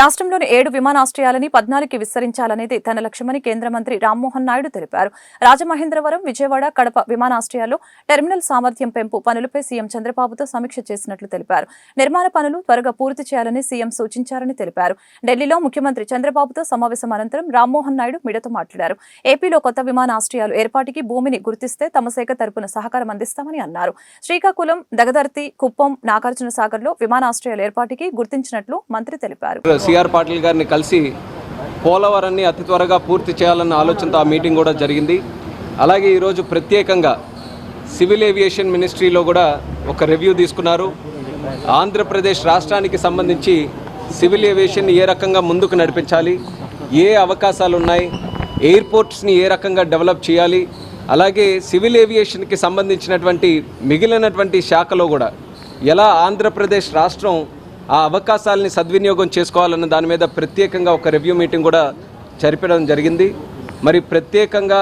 రాష్ట్రంలోని 7 విమానాశ్రయాలని 14కి విస్తరించాలనేది తన లక్ష్యమని కేంద్ర మంత్రి రామ్మోహన్ నాయుడు తెలిపారు. రాజమహేంద్రవరం, విజయవాడ, కడప విమానాశ్రయాల్లో టెర్మినల్ సామర్థ్యం పెంపు పనులపై సీఎం చంద్రబాబుతో సమీక్ష చేసినట్లు తెలిపారు. నిర్మాణ పనులు త్వరగా పూర్తి చేయాలని సీఎం సూచించారని తెలిపారు. ఢిల్లీలో ముఖ్యమంత్రి చంద్రబాబుతో సమావేశం అనంతరం రామ్మోహన్ నాయుడు మీడియాతో మాట్లాడారు. ఏపీలో కొత్త విమానాశ్రయాలు ఏర్పాటుకి భూమిని గుర్తిస్తే తమ శాఖ తరపున సహకారం అందిస్తామని అన్నారు. శ్రీకాకుళం, దగదర్తి, కుప్పం, నాగార్జునసాగర్లో విమానాశ్రయాల ఏర్పాటుకి గుర్తించినట్లు మంత్రి తెలిపారు. సిఆర్ పాటిల్ గారిని కలిసి పోలవరాన్ని అతి త్వరగా పూర్తి చేయాలన్న ఆలోచనతో ఆ మీటింగ్ కూడా జరిగింది. అలాగే ఈరోజు ప్రత్యేకంగా సివిల్ ఏవియేషన్ మినిస్ట్రీలో కూడా ఒక రివ్యూ తీసుకున్నారు. ఆంధ్రప్రదేశ్ రాష్ట్రానికి సంబంధించి సివిల్ ఏవియేషన్ ఏ రకంగా ముందుకు నడిపించాలి, ఏ అవకాశాలు ఉన్నాయి, ఎయిర్పోర్ట్స్ని ఏ రకంగా డెవలప్ చేయాలి, అలాగే సివిల్ ఏవియేషన్కి సంబంధించినటువంటి మిగిలినటువంటి శాఖలో కూడా ఎలా ఆంధ్రప్రదేశ్ రాష్ట్రం ఆ అవకాశాలని సద్వినియోగం చేసుకోవాలన్న దాని మీద ప్రత్యేకంగా ఒక రివ్యూ మీటింగ్ కూడా జరిపడం జరిగింది. మరి ప్రత్యేకంగా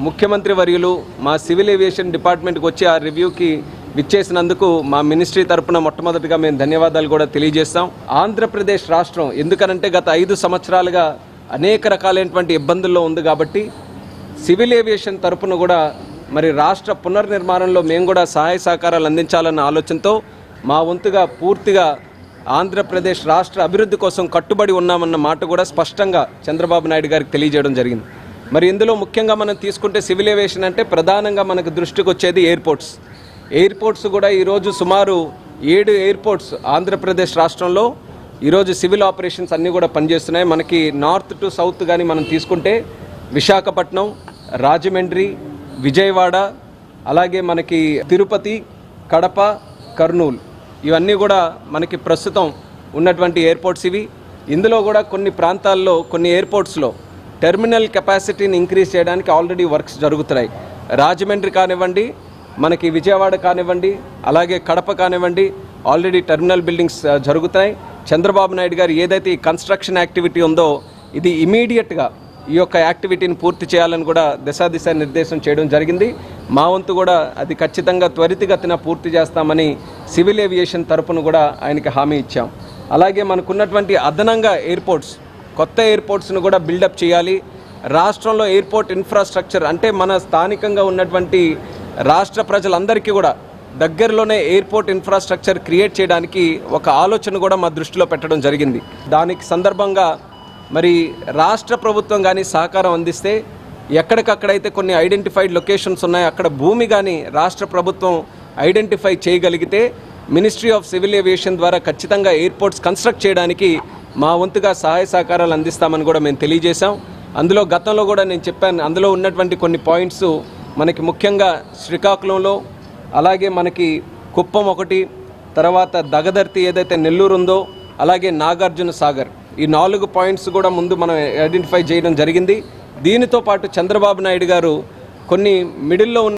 ముఖ్యమంత్రి వర్యులు మా సివిల్ ఏవియేషన్ డిపార్ట్మెంట్కి వచ్చి ఆ రివ్యూకి విచ్చేసినందుకు మా మినిస్ట్రీ తరఫున మొట్టమొదటిగా మేము ధన్యవాదాలు కూడా తెలియజేస్తాం. ఆంధ్రప్రదేశ్ రాష్ట్రం ఎందుకనంటే గత 5 సంవత్సరాలుగా అనేక రకాలైనటువంటి ఇబ్బందుల్లో ఉంది కాబట్టి సివిల్ ఏవియేషన్ తరఫున కూడా మరి రాష్ట్ర పునర్నిర్మాణంలో మేము కూడా సహాయ సహకారాలు అందించాలన్న ఆలోచనతో మా వంతుగా పూర్తిగా ఆంధ్రప్రదేశ్ రాష్ట్ర అభివృద్ధి కోసం కట్టుబడి ఉన్నామన్న మాట కూడా స్పష్టంగా చంద్రబాబు నాయుడు గారికి తెలియజేయడం జరిగింది. మరి ఇందులో ముఖ్యంగా మనం తీసుకుంటే సివిల్ ఏవియేషన్ అంటే ప్రధానంగా మనకు దృష్టికి వచ్చేది ఎయిర్పోర్ట్స్ కూడా ఈరోజు సుమారు 7 ఎయిర్పోర్ట్స్ ఆంధ్రప్రదేశ్ రాష్ట్రంలో ఈరోజు సివిల్ ఆపరేషన్స్ అన్నీ కూడా పనిచేస్తున్నాయి. మనకి నార్త్ టు సౌత్ కానీ మనం తీసుకుంటే విశాఖపట్నం, రాజమండ్రి, విజయవాడ, అలాగే మనకి తిరుపతి, కడప, కర్నూలు ఇవన్నీ కూడా మనకి ప్రస్తుతం ఉన్నటువంటి ఎయిర్పోర్ట్స్ ఇవి. ఇందులో కూడా కొన్ని ప్రాంతాల్లో కొన్ని ఎయిర్పోర్ట్స్లో టెర్మినల్ కెపాసిటీని ఇంక్రీజ్ చేయడానికి ఆల్రెడీ వర్క్స్ జరుగుతున్నాయి. రాజమండ్రి కానివ్వండి, మనకి విజయవాడ కానివ్వండి, అలాగే కడప కానివ్వండి, ఆల్రెడీ టెర్మినల్ బిల్డింగ్స్ జరుగుతున్నాయి. చంద్రబాబు నాయుడు గారు ఏదైతే ఈ కన్స్ట్రక్షన్ యాక్టివిటీ ఉందో ఇది ఇమీడియట్గా ఈ యొక్క యాక్టివిటీని పూర్తి చేయాలని కూడా దిశా నిర్దేశం చేయడం జరిగింది. మా వంతు కూడా అది ఖచ్చితంగా త్వరితగతిన పూర్తి చేస్తామని సివిల్ ఏవియేషన్ తరపున కూడా ఆయనకి హామీ ఇచ్చాం. అలాగే మనకున్నటువంటి అదనంగా కొత్త ఎయిర్పోర్ట్స్ను కూడా బిల్డప్ చేయాలి. రాష్ట్రంలో ఎయిర్పోర్ట్ ఇన్ఫ్రాస్ట్రక్చర్ అంటే మన స్థానికంగా ఉన్నటువంటి రాష్ట్ర ప్రజలందరికీ కూడా దగ్గరలోనే ఎయిర్పోర్ట్ ఇన్ఫ్రాస్ట్రక్చర్ క్రియేట్ చేయడానికి ఒక ఆలోచన కూడా మా దృష్టిలో పెట్టడం జరిగింది. దానికి సందర్భంగా మరి రాష్ట్ర ప్రభుత్వం కానీ సహకారం అందిస్తే ఎక్కడికక్కడైతే కొన్ని ఐడెంటిఫైడ్ లొకేషన్స్ ఉన్నాయో అక్కడ భూమి కానీ రాష్ట్ర ప్రభుత్వం ఐడెంటిఫై చేయగలిగితే మినిస్ట్రీ ఆఫ్ సివిల్ ఏవియేషన్ ద్వారా ఖచ్చితంగా ఎయిర్పోర్ట్స్ కన్స్ట్రక్ట్ చేయడానికి మా వంతుగా సహాయ సహకారాలు అందిస్తామని కూడా మేము తెలియజేశాం. అందులో గతంలో కూడా నేను చెప్పాను, అందులో ఉన్నటువంటి కొన్ని పాయింట్స్ మనకి ముఖ్యంగా శ్రీకాకుళంలో, అలాగే మనకి కుప్పం ఒకటి, తర్వాత దగదర్తి ఏదైతే నెల్లూరు ఉందో, అలాగే నాగార్జునసాగర్ ఈ 4 పాయింట్స్ కూడా ముందు మనం ఐడెంటిఫై చేయడం జరిగింది. దీనితో పాటు చంద్రబాబు నాయుడు గారు కొన్ని మిడిల్లో ఉన్న